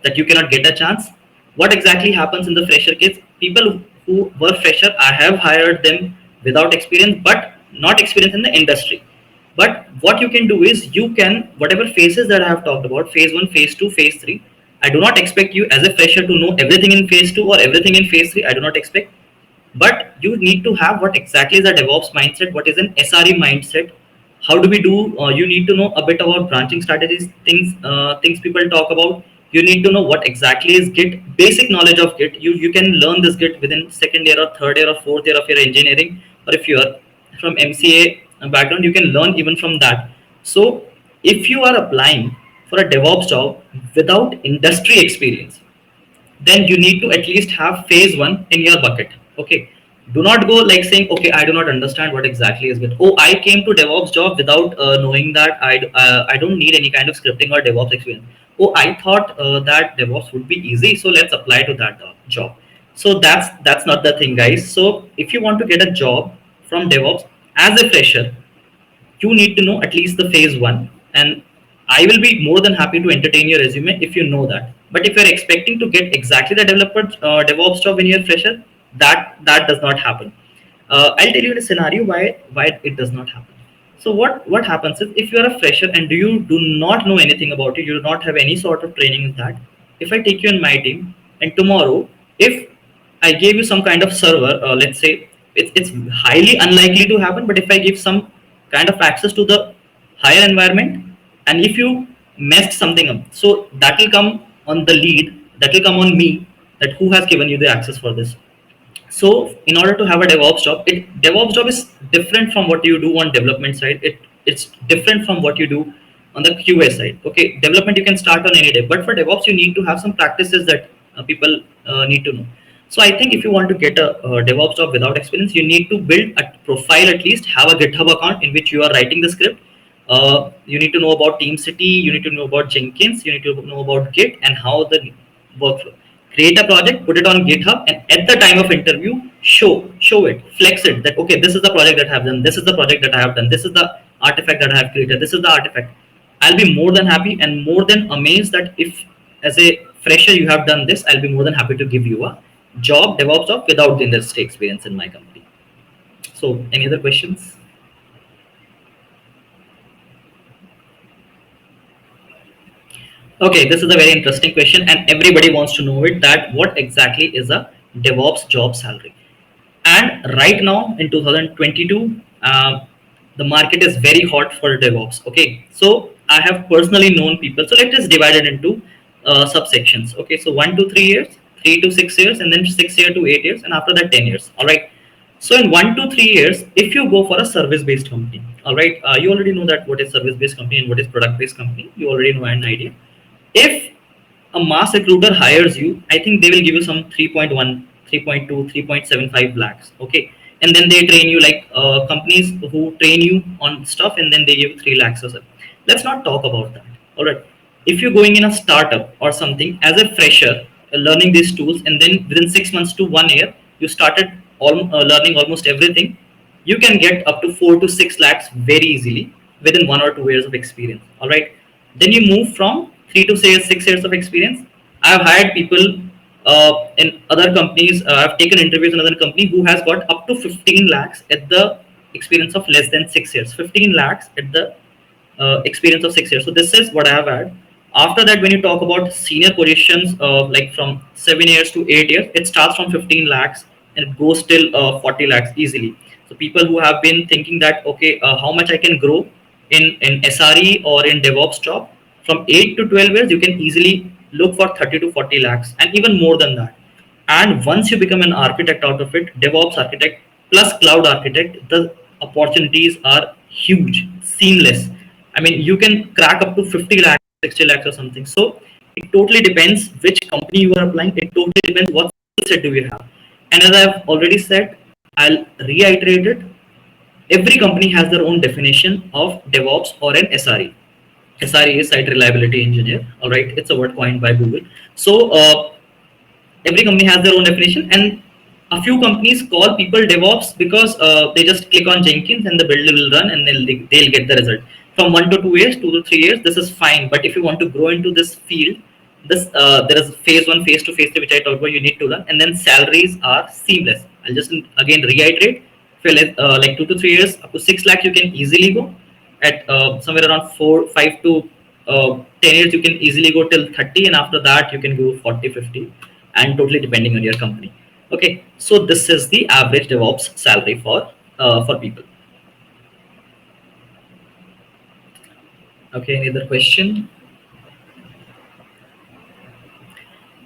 that you cannot get a chance. What exactly happens in the fresher case? People who were fresher, I have hired them without experience, but not experience in the industry. But what you can do is, you can, whatever phases that I have talked about, phase 1, phase 2, phase 3. I do not expect you as a fresher to know everything in phase 2 or everything in phase 3. I do not expect, but you need to have what exactly is a DevOps mindset, what is an SRE mindset. How do we do? You need to know a bit about branching strategies, things people talk about. You need to know what exactly is Git, basic knowledge of Git. You can learn this Git within second year or third year or fourth year of your engineering, or if you are from MCA background, you can learn even from that. So if you are applying for a DevOps job without industry experience, then you need to at least have phase one in your bucket. Okay. Do not go like saying, okay, I do not understand what exactly is Git. Oh, I came to DevOps job without knowing that I don't need any kind of scripting or DevOps experience. Oh, I thought that DevOps would be easy, so let's apply to that job. So that's not the thing, guys. So if you want to get a job from DevOps as a fresher, you need to know at least the phase one, and I will be more than happy to entertain your resume if you know that. But if you're expecting to get exactly the developer DevOps job when you're fresher, that does not happen. I'll tell you in a scenario why it does not happen. So what happens is, if you're a fresher and you do not know anything about it, you do not have any sort of training in that. If I take you in my team, and tomorrow, if I gave you some kind of server, let's say it's highly unlikely to happen, but if I give some kind of access to the higher environment, and if you messed something up, so that will come on the lead, that will come on me, that who has given you the access for this. So in order to have a DevOps job, DevOps job is different from what you do on development side. It's different from what you do on the QA side. Okay, development you can start on any day, but for DevOps you need to have some practices that people need to know. So I think if you want to get a DevOps job without experience, you need to build a profile, at least have a GitHub account in which you are writing the script. You need to know about TeamCity, you need to know about Jenkins, you need to know about Git and how the workflow. Create a project, put it on GitHub, and at the time of interview, show it, flex it, that okay, this is the project that I have done, this is the project that I have done, this is the artifact that I have created, this is the artifact. I'll be more than happy and more than amazed that if as a fresher you have done this, I'll be more than happy to give you a job, DevOps job, without the industry experience in my company. So any other questions? Okay, this is a very interesting question, and everybody wants to know it, that what exactly is a DevOps job salary? And right now in 2022, the market is very hot for DevOps. Okay, so I have personally known people. So let's just divide it into subsections. Okay, so 1 to 3 years, 3 to 6 years, and then 6 year to 8 years, and after that 10 years. All right. So in 1 to 3 years, if you go for a service-based company, all right, you already know that what is service-based company and what is product-based company. You already know an idea. If a mass recruiter hires you, I think they will give you some 3.1, 3.2, 3.75 lakhs. Okay. And then they train you, like companies who train you on stuff, and then they give 3 lakhs or so. Let's not talk about that. All right. If you're going in a startup or something as a fresher, learning these tools, and then within 6 months to 1 year, you started learning almost everything, you can get up to 4 to 6 lakhs very easily within 1 or 2 years of experience. All right. Then you move from 3 to 6 years of experience. I've hired people in other companies. I've taken interviews in other company who has got up to 15 lakhs at the experience of less than 6 years. 15 lakhs at the experience of 6 years. So this is what I have had. After that, when you talk about senior positions, like from 7 years to 8 years, it starts from 15 lakhs and it goes till 40 lakhs easily. So people who have been thinking that okay, how much I can grow in SRE or in DevOps job, from 8 to 12 years, you can easily look for 30 to 40 lakhs and even more than that. And once you become an architect out of it, DevOps architect plus cloud architect, the opportunities are huge, seamless. I mean, you can crack up to 50 lakhs, 60 lakhs or something. So it totally depends which company you are applying. It totally depends what skill set do you have. And as I've already said, I'll reiterate it. Every company has their own definition of DevOps or an SRE. SRE is Site Reliability Engineer. All right, it's a word coined by Google. So every company has their own definition, and a few companies call people DevOps because they just click on Jenkins and the build will run, and they'll get the result. From 1 to 2 years, 2 to 3 years, this is fine. But if you want to grow into this field, this there is phase one, phase two, phase three, which I talked about. You need to learn, and then salaries are seamless. I'll just again reiterate. If you're like 2 to 3 years, up to 6 lakhs, you can easily go. At somewhere around 5 to 10 years, you can easily go till 30, and after that you can go 40, 50, and totally depending on your company. Okay, so this is the average DevOps salary for people. Okay, any other question?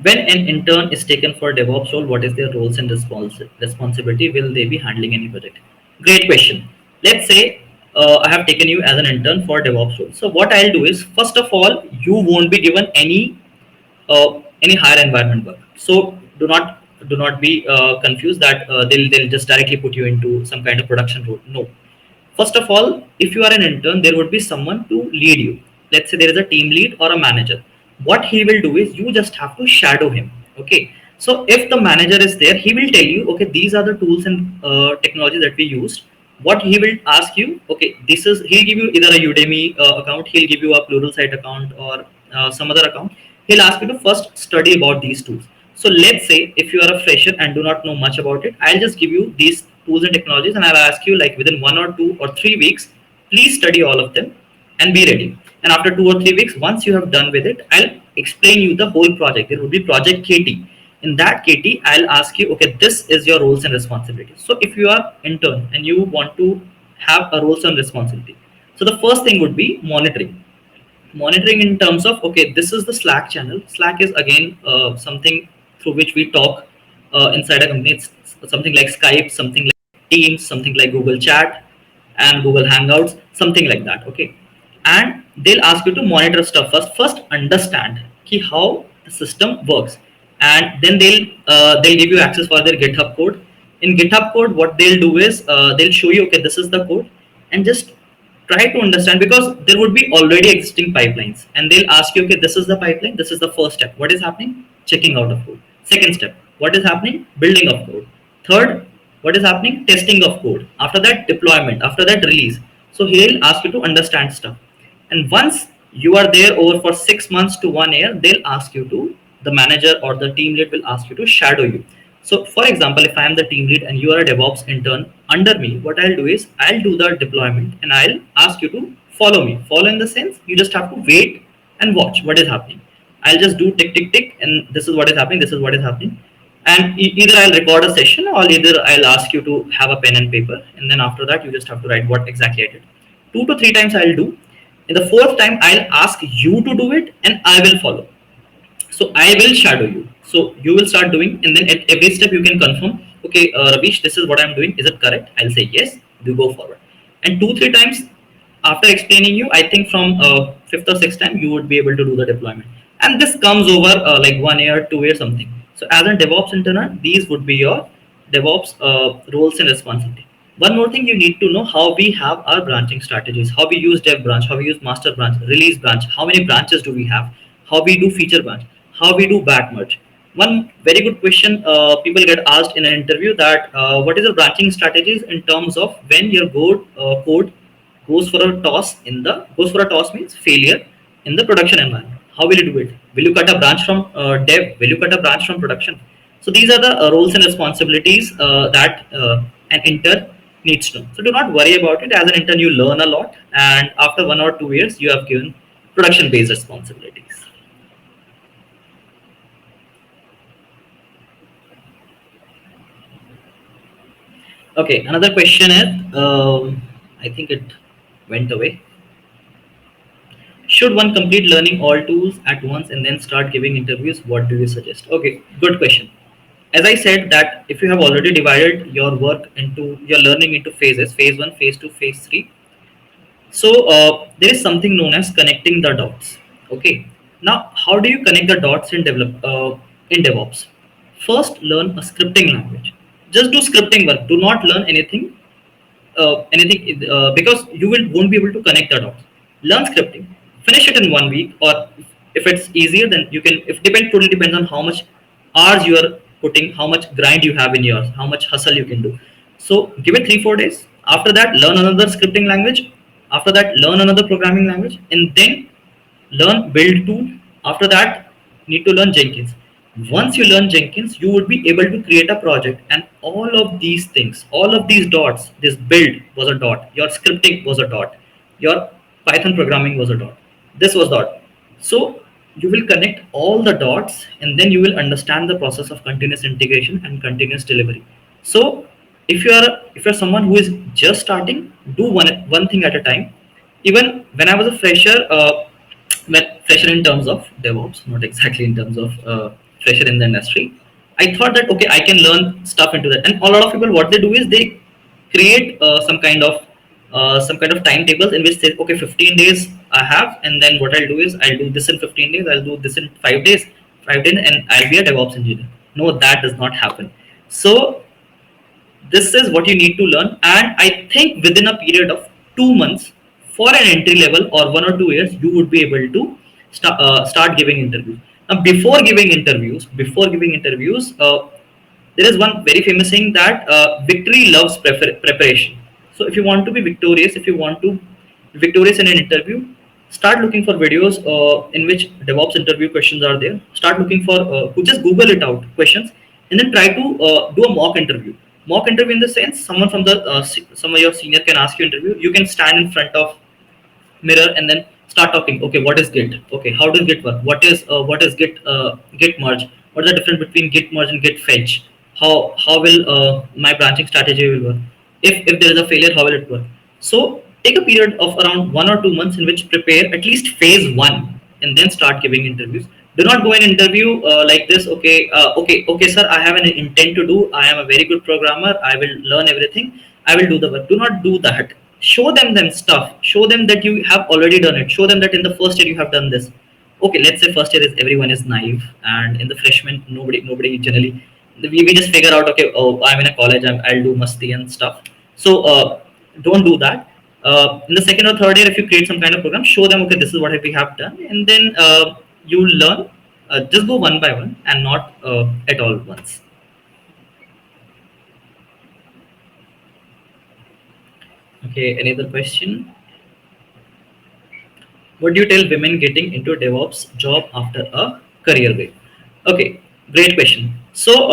When an intern is taken for DevOps role, what is their roles and responsibility? Will they be handling any project? Great question. Let's say I have taken you as an intern for DevOps role. So what I'll do is, first of all, you won't be given any higher environment work. So do not be confused that they'll just directly put you into some kind of production role. No. First of all, if you are an intern, there would be someone to lead you. Let's say there is a team lead or a manager. What he will do is you just have to shadow him. Okay. So if the manager is there, he will tell you, okay, these are the tools and technologies that we used. What he will ask you, okay, this is, he'll give you either a Udemy account, he'll give you a Pluralsight account, or some other account. He'll ask you to first study about these tools. So let's say if you are a fresher and do not know much about it, I'll just give you these tools and technologies, and I'll ask you, like, within 1 or 2 or 3 weeks, please study all of them and be ready. And after 2 or 3 weeks, once you have done with it, I'll explain you the whole project. There will be project KT. In that KT, I'll ask you, okay, this is your roles and responsibilities. So if you are intern and you want to have a roles and responsibility, so the first thing would be monitoring in terms of, okay, this is the Slack channel. Slack is again something through which we talk inside a company. It's something like Skype, something like Teams, something like Google Chat and Google Hangouts, something like that. Okay. And they'll ask you to monitor stuff first understand how the system works, and then they'll give you access for their GitHub code. In GitHub code, what they'll do is they'll show you, okay, this is the code, and just try to understand, because there would be already existing pipelines, and they'll ask you, okay, this is the pipeline, this is the first step, what is happening, checking out of code. Second step, what is happening, building of code. Third, what is happening, testing of code. After that, deployment. After that, release. So he'll ask you to understand stuff, and once you are there over for 6 months to 1 year, they'll ask you to, the manager or the team lead will ask you to shadow you. So for example, if I am the team lead and you are a DevOps intern under me, what I'll do is I'll do the deployment and I'll ask you to follow me. Follow in the sense, you just have to wait and watch what is happening. I'll just do tick, tick, tick, and this is what is happening, this is what is happening. And either I'll record a session, or either I'll ask you to have a pen and paper. And then after that, you just have to write what exactly I did. 2 to 3 times I'll do. In the fourth time, I'll ask you to do it and I will follow. So I will shadow you. So you will start doing, and then at every step you can confirm, okay, Ravish, this is what I'm doing. Is it correct? I'll say yes. You go forward. And 2 3 times after explaining you, I think from fifth or sixth time you would be able to do the deployment. And this comes over like 1 year, 2 years, something. So as a DevOps intern, these would be your DevOps roles and responsibility. One more thing, you need to know how we have our branching strategies, how we use dev branch, how we use master branch, release branch, how many branches do we have, how we do feature branch, how we do back merge. One very good question people get asked in an interview, that what is the branching strategies in terms of when your code goes for a toss in the, goes for a toss means failure in the production environment. How will you do it? Will you cut a branch from dev? Will you cut a branch from production? So these are the roles and responsibilities that an intern needs to know. So do not worry about it. As an intern, you learn a lot, and after 1 or 2 years, you have given production-based responsibilities. Okay, another question is, I think it went away. Should one complete learning all tools at once and then start giving interviews? What do you suggest? Okay, good question. As I said, that if you have already divided your work into your learning into phases, phase one, phase two, phase three. So there is something known as connecting the dots. Okay. Now, how do you connect the dots in in DevOps? First, learn a scripting language. Just do scripting work. Do not learn anything because you will won't be able to connect the dots. Learn scripting, finish it in 1 week, or if it's easier, then you can. If totally depends on how much hours you are putting, how much grind you have in yours, how much hustle you can do. So give it 3 4 days. After that, learn another scripting language. After that, learn another programming language, and then learn build tool. After that, need to learn Jenkins. Once you learn Jenkins, you would be able to create a project, and all of these things, all of these dots, this build was a dot, your scripting was a dot, your Python programming was a dot, this was dot. So you will connect all the dots, and then you will understand the process of continuous integration and continuous delivery. So if you're someone who is just starting, do one thing at a time. Even when I was a fresher in terms of DevOps, not exactly in terms of fresher in the industry, I thought that okay, I can learn stuff into that. And a lot of people, what they do is they create some kind of timetables in which they okay, 15 days I have, and then what I'll do is I'll do this in 15 days, I'll do this in 5 days, 5 days, and I'll be a DevOps engineer. No, that does not happen. So this is what you need to learn, and I think within a period of 2 months, for an entry level or 1 or 2 years, you would be able to start giving interviews. Now, before giving interviews, there is one very famous saying that victory loves preparation. So if you want to be victorious, if you want to be victorious in an interview, start looking for videos in which DevOps interview questions are there. Start looking for just Google it out questions, and then try to do a mock interview. Mock interview in the sense, someone from the some of your senior can ask you interview. You can stand in front of mirror and then start talking. Okay, what is Git? Okay, how does Git work? What is Git merge? What is the difference between Git merge and Git fetch? How will my branching strategy will work? If there is a failure, how will it work? So take a period of around 1 or 2 months in which prepare at least phase one, and then start giving interviews. Do not go and interview like this. Okay, okay, sir. I have an intent to do. I am a very good programmer. I will learn everything. I will do the work. Do not do that. Show them stuff. Show them that you have already done it. Show them that in the first year you have done this. Okay, let's say first year is everyone is naive, and in the freshman nobody generally, we just figure out okay, oh, I'm in a college, I'll do musti and stuff. So don't do that. In the second or third year, if you create some kind of program, show them okay, this is what we have done, and then you learn. Just go one by one and not at all once. Okay, any other question? What do you tell women getting into a DevOps job after a career break? Okay, great question. So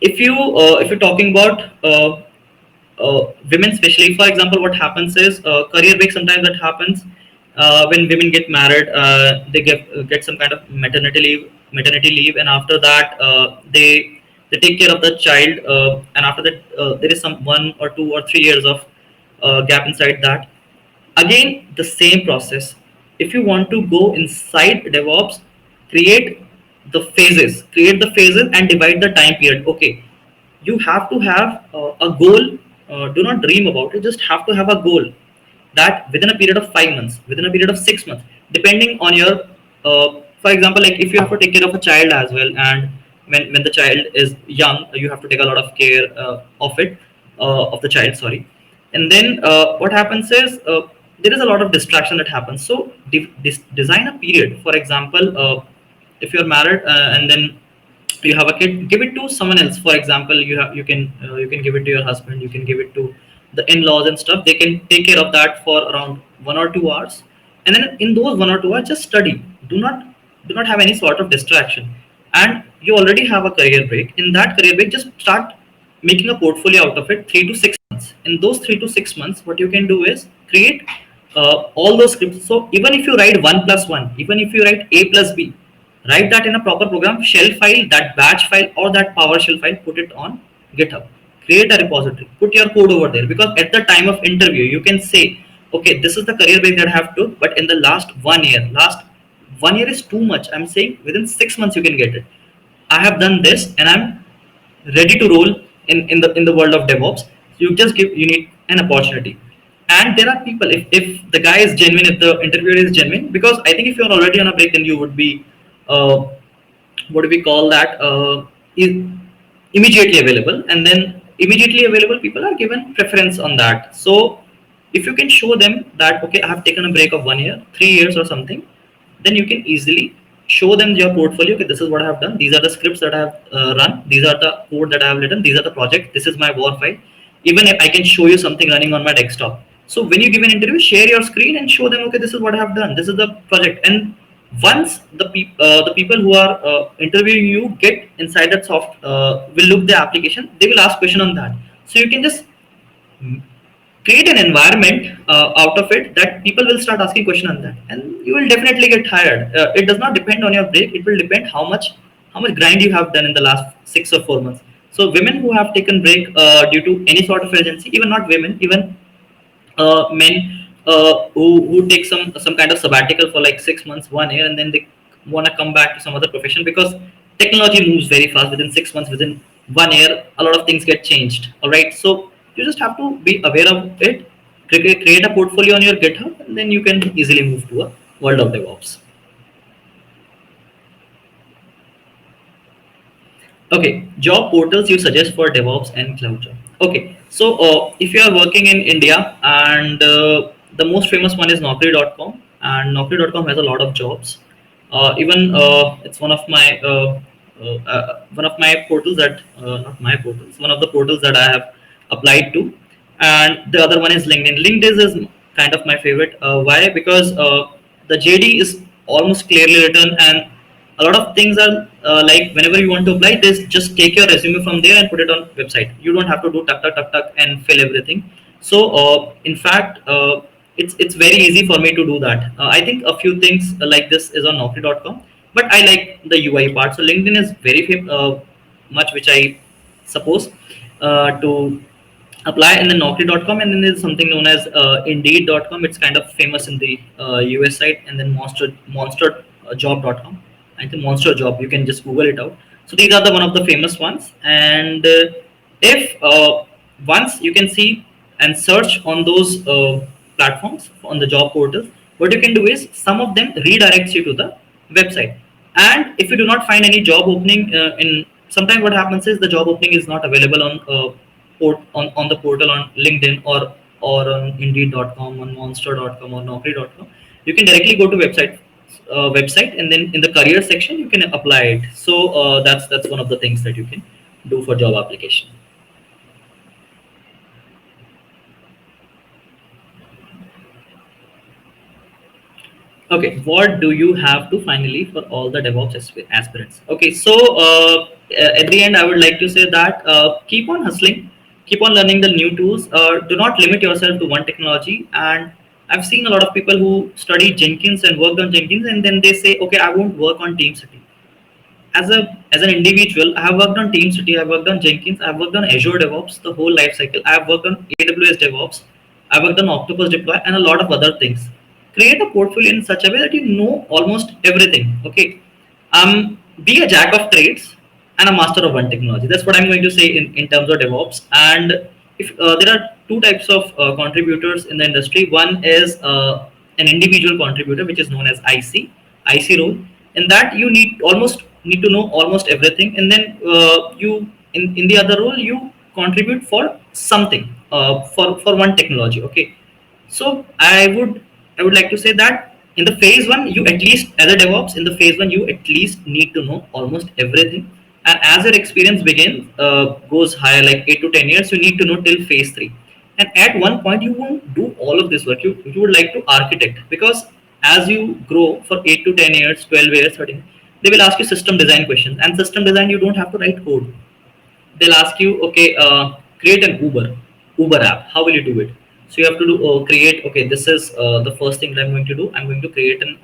if you're talking about women, especially, for example, what happens is career break. Sometimes that happens when women get married. They get some kind of maternity leave, and after that they take care of the child, and after that there is some 1 or 2 or 3 years of gap inside that. Again, the same process. If you want to go inside DevOps, create the phases and divide the time period. Okay, you have to have a goal. Do not dream about it, just have to have a goal that within a period of 5 months, within a period of 6 months, depending on your for example, like if you have to take care of a child as well, and when the child is young, you have to take a lot of care of the child, sorry. And then what happens is there is a lot of distraction that happens. So design a period. For example, if you're married and then you have a kid, give it to someone else. For example, you can give it to your husband, you can give it to the in-laws and stuff. They can take care of that for around 1 or 2 hours, and then in those 1 or 2 hours just study. Do not have any sort of distraction. And you already have a career break. In that career break, just start making a portfolio out of it. 3 to 6 months. In those 3 to 6 months, what you can do is create all those scripts. So even if you write 1 plus 1, even if you write a plus b, write that in a proper program, shell file, that batch file, or that PowerShell file, put it on GitHub. Create a repository, put your code over there, because at the time of interview, you can say, okay, this is the career break that I have took, but in the last 1 year is too much. I'm saying within 6 months you can get it. I have done this, and I'm ready to roll in the world of DevOps. You need an opportunity. And there are people, if the guy is genuine, if the interviewer is genuine, because I think if you're already on a break, then you would be uh, what do we call that, is immediately available. And then immediately available people are given preference on that. So if you can show them that okay, I have taken a break of 1 year, 3 years or something, then you can easily show them your portfolio. Okay, this is what I have done, these are the scripts that I have run, these are the code that I have written, these are the project, this is my war file. Even if I can show you something running on my desktop. So when you give an interview, share your screen and show them, okay, this is what I have done, this is the project. And once the people who are interviewing you get inside that will look the application, they will ask question on that. So you can just create an environment out of it that people will start asking question on that, and you will definitely get hired. It does not depend on your break. It will depend how much grind you have done in the last 6 or 4 months. So women who have taken break due to any sort of urgency, even not women, even men who take some kind of sabbatical for like 6 months, 1 year, and then they want to come back to some other profession, because Technology moves very fast. Within 6 months, within 1 year, a lot of things get changed. All right, so you just have to be aware of it. Create a portfolio on your GitHub, and then you can easily move to a world of DevOps. Okay, job portals you suggest for DevOps and cloud job. Okay, so if you are working in India, and the most famous one is Naukri.com, and Naukri.com has a lot of jobs. Even it's one of my portals that not my portals, one of the portals that I have applied to, and the other one is LinkedIn. LinkedIn is kind of my favorite. Why? Because the JD is almost clearly written, and a lot of things are like whenever you want to apply this, just take your resume from there and put it on website. You don't have to do tuck tuck tuck tuck and fill everything. So in fact, it's very easy for me to do that. I think a few things like this is on Naukri.com, but I like the UI part. So LinkedIn is very much, which I suppose to apply in the Naukri.com, and then there's something known as Indeed.com. It's kind of famous in the US side, and then Monsterjob.com. I think Monster Job. You can just Google it out. So these are the one of the famous ones. And if once you can see and search on those platforms on the job portals, what you can do is some of them redirects you to the website. And if you do not find any job opening in sometimes what happens is the job opening is not available on on the portal on LinkedIn or on Indeed.com, on Monster.com or Naukri.com. You can directly go to website, and then in the career section you can apply it. So that's one of the things that you can do for job application. Okay, what do you have to finally for all the DevOps aspirants? Okay, so at the end, I would like to say that keep on hustling, keep on learning the new tools. Do not limit yourself to one technology. And I've seen a lot of people who study Jenkins and worked on Jenkins, and then they say, okay, I won't work on TeamCity. As an individual, I have worked on TeamCity, I've worked on Jenkins, I've worked on Azure DevOps, the whole life cycle. I've worked on AWS DevOps, I've worked on Octopus Deploy, and a lot of other things. Create a portfolio in such a way that you know almost everything. Okay, be a jack of trades and a master of one technology. That's what I'm going to say in terms of DevOps. And if there are two types of contributors in the industry, one is an individual contributor, which is known as IC role. In that, you need to know almost everything, and then you in the other role you contribute for something for one technology. Okay, so I would like to say that in the phase one, you at least as a DevOps in the phase one, you at least need to know almost everything. And as your experience begins, goes higher, like 8 to 10 years, you need to know till phase three. And at one point, you won't do all of this work. You would like to architect, because as you grow for 8 to 10 years, 12 years, 13, they will ask you system design questions. And system design, you don't have to write code. They'll ask you, okay, create an Uber app. How will you do it? So you have to do create. Okay, this is the first thing that I'm going to do. I'm going to create an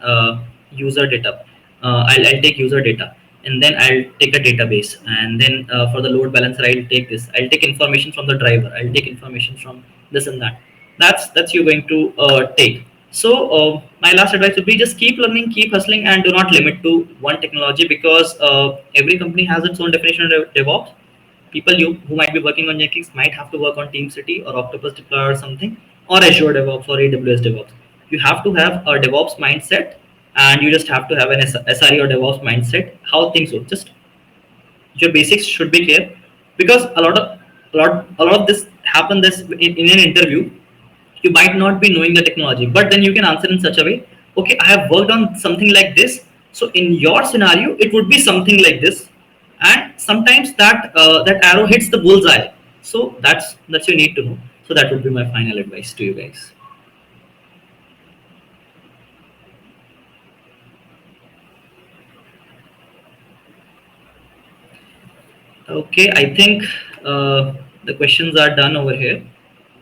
user data. I'll take user data, and then I'll take a database, and then for the load balancer, I'll take this. I'll take information from the driver. I'll take information from this and that. That's you're going to take. So my last advice would be just keep learning, keep hustling, and do not limit to one technology, because every company has its own definition of DevOps. People who might be working on Jenkins might have to work on TeamCity or Octopus Deploy or something, or Azure DevOps or AWS DevOps. You have to have a DevOps mindset, and you just have to have an SRE or DevOps mindset. How things work, just your basics should be clear, because a lot of this happen this in an interview. You might not be knowing the technology, but then you can answer in such a way, okay, I have worked on something like this, so in your scenario it would be something like this. And sometimes that arrow hits the bullseye. So that's you need to know. So that would be my final advice to you guys. Okay, I think the questions are done over here.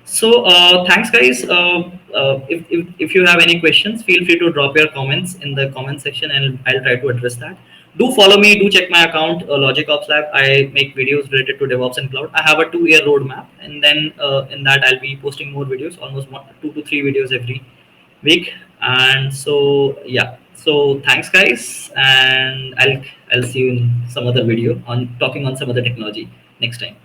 So thanks, guys. If you have any questions, feel free to drop your comments in the comment section, and I'll try to address that. Do follow me. Do check my account, Logic Ops Lab. I make videos related to DevOps and cloud. I have a 2 year roadmap, and then in that I'll be posting more videos, almost 2 to 3 videos every week. And so yeah, So thanks, guys, and I'll see you in some other video on talking on some other technology next time.